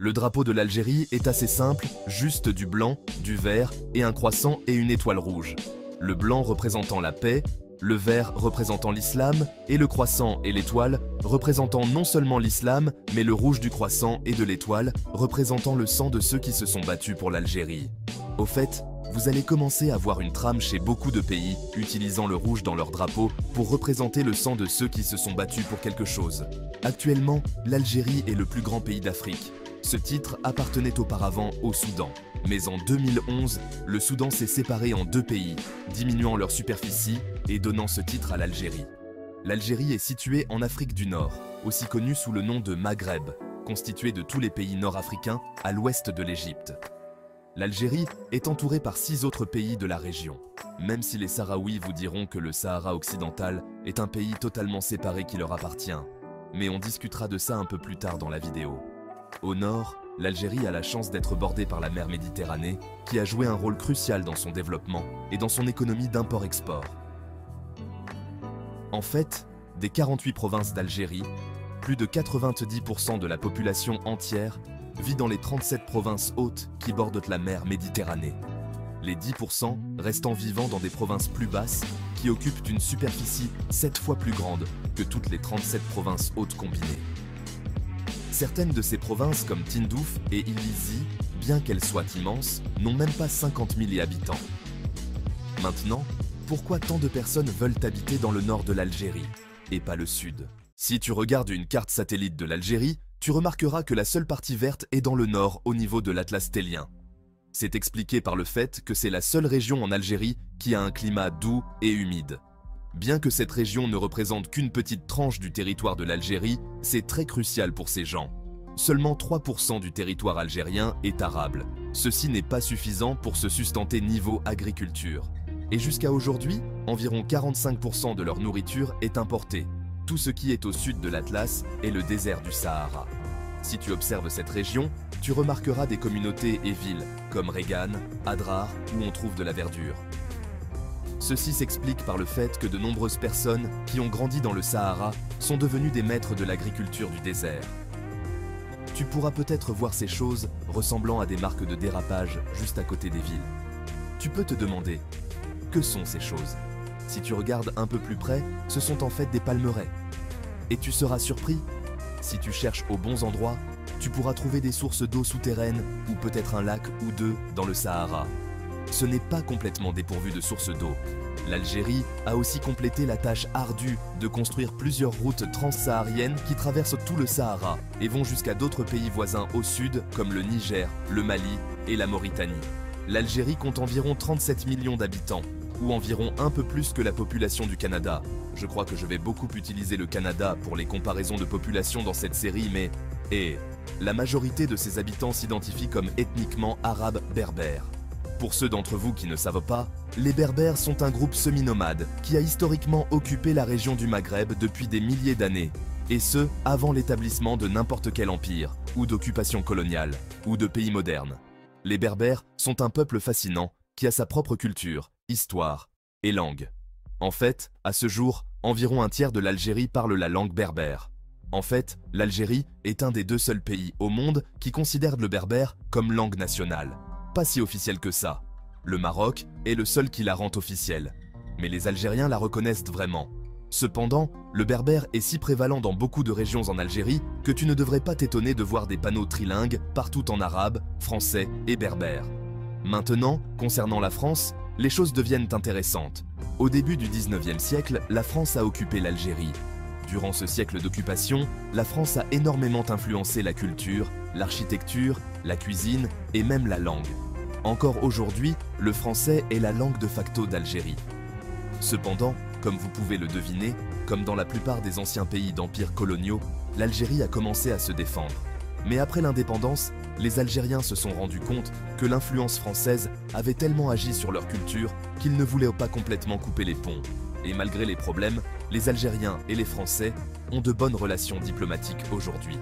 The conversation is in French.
Le drapeau de l'Algérie est assez simple, juste du blanc, du vert et un croissant et une étoile rouge. Le blanc représentant la paix, le vert représentant l'islam et le croissant et l'étoile représentant non seulement l'islam, mais le rouge du croissant et de l'étoile représentant le sang de ceux qui se sont battus pour l'Algérie. Au fait, vous allez commencer à voir une trame chez beaucoup de pays utilisant le rouge dans leur drapeau pour représenter le sang de ceux qui se sont battus pour quelque chose. Actuellement, l'Algérie est le plus grand pays d'Afrique. Ce titre appartenait auparavant au Soudan. Mais en 2011, le Soudan s'est séparé en deux pays, diminuant leur superficie et donnant ce titre à l'Algérie. L'Algérie est située en Afrique du Nord, aussi connue sous le nom de Maghreb, constituée de tous les pays nord-africains à l'ouest de l'Égypte. L'Algérie est entourée par 6 autres pays de la région, même si les Sahraouis vous diront que le Sahara occidental est un pays totalement séparé qui leur appartient. Mais on discutera de ça un peu plus tard dans la vidéo. Au nord, l'Algérie a la chance d'être bordée par la mer Méditerranée, qui a joué un rôle crucial dans son développement et dans son économie d'import-export. En fait, des 48 provinces d'Algérie, plus de 90% de la population entière vit dans les 37 provinces hautes qui bordent la mer Méditerranée. Les 10% restant vivant dans des provinces plus basses qui occupent une superficie 7 fois plus grande que toutes les 37 provinces hautes combinées. Certaines de ces provinces comme Tindouf et Illizi, bien qu'elles soient immenses, n'ont même pas 50 000 habitants. Maintenant, pourquoi tant de personnes veulent habiter dans le nord de l'Algérie et pas le sud? Si tu regardes une carte satellite de l'Algérie, tu remarqueras que la seule partie verte est dans le nord au niveau de l'Atlas tellien. C'est expliqué par le fait que c'est la seule région en Algérie qui a un climat doux et humide. Bien que cette région ne représente qu'une petite tranche du territoire de l'Algérie, c'est très crucial pour ces gens. Seulement 3% du territoire algérien est arable. Ceci n'est pas suffisant pour se sustenter niveau agriculture. Et jusqu'à aujourd'hui, environ 45% de leur nourriture est importée. Tout ce qui est au sud de l'Atlas est le désert du Sahara. Si tu observes cette région, tu remarqueras des communautés et villes comme Regan, Adrar, où on trouve de la verdure. Ceci s'explique par le fait que de nombreuses personnes qui ont grandi dans le Sahara sont devenues des maîtres de l'agriculture du désert. Tu pourras peut-être voir ces choses ressemblant à des marques de dérapage juste à côté des villes. Tu peux te demander, que sont ces choses? Si tu regardes un peu plus près, ce sont en fait des palmeraies. Et tu seras surpris. Si tu cherches aux bons endroits, tu pourras trouver des sources d'eau souterraines ou peut-être un lac ou deux dans le Sahara. Ce n'est pas complètement dépourvu de sources d'eau. L'Algérie a aussi complété la tâche ardue de construire plusieurs routes transsahariennes qui traversent tout le Sahara et vont jusqu'à d'autres pays voisins au sud comme le Niger, le Mali et la Mauritanie. L'Algérie compte environ 37 millions d'habitants, ou environ un peu plus que la population du Canada. Je crois que je vais beaucoup utiliser le Canada pour les comparaisons de population dans cette série, mais... la majorité de ses habitants s'identifient comme ethniquement arabes berbères. Pour ceux d'entre vous qui ne savent pas, les Berbères sont un groupe semi-nomade qui a historiquement occupé la région du Maghreb depuis des milliers d'années, et ce, avant l'établissement de n'importe quel empire, ou d'occupation coloniale, ou de pays modernes. Les Berbères sont un peuple fascinant qui a sa propre culture, histoire et langue. En fait, à ce jour, environ un tiers de l'Algérie parle la langue berbère. En fait, l'Algérie est un des 2 seuls pays au monde qui considère le berbère comme langue nationale. Pas si officielle que ça. Le Maroc est le seul qui la rend officielle. Mais les Algériens la reconnaissent vraiment. Cependant, le berbère est si prévalent dans beaucoup de régions en Algérie que tu ne devrais pas t'étonner de voir des panneaux trilingues partout en arabe, français et berbère. Maintenant, concernant la France, les choses deviennent intéressantes. Au début du 19e siècle, la France a occupé l'Algérie. Durant ce siècle d'occupation, la France a énormément influencé la culture, l'architecture, la cuisine et même la langue. Encore aujourd'hui, le français est la langue de facto d'Algérie. Cependant, comme vous pouvez le deviner, comme dans la plupart des anciens pays d'empires coloniaux, l'Algérie a commencé à se défendre. Mais après l'indépendance, les Algériens se sont rendus compte que l'influence française avait tellement agi sur leur culture qu'ils ne voulaient pas complètement couper les ponts. Et malgré les problèmes, les Algériens et les Français ont de bonnes relations diplomatiques aujourd'hui.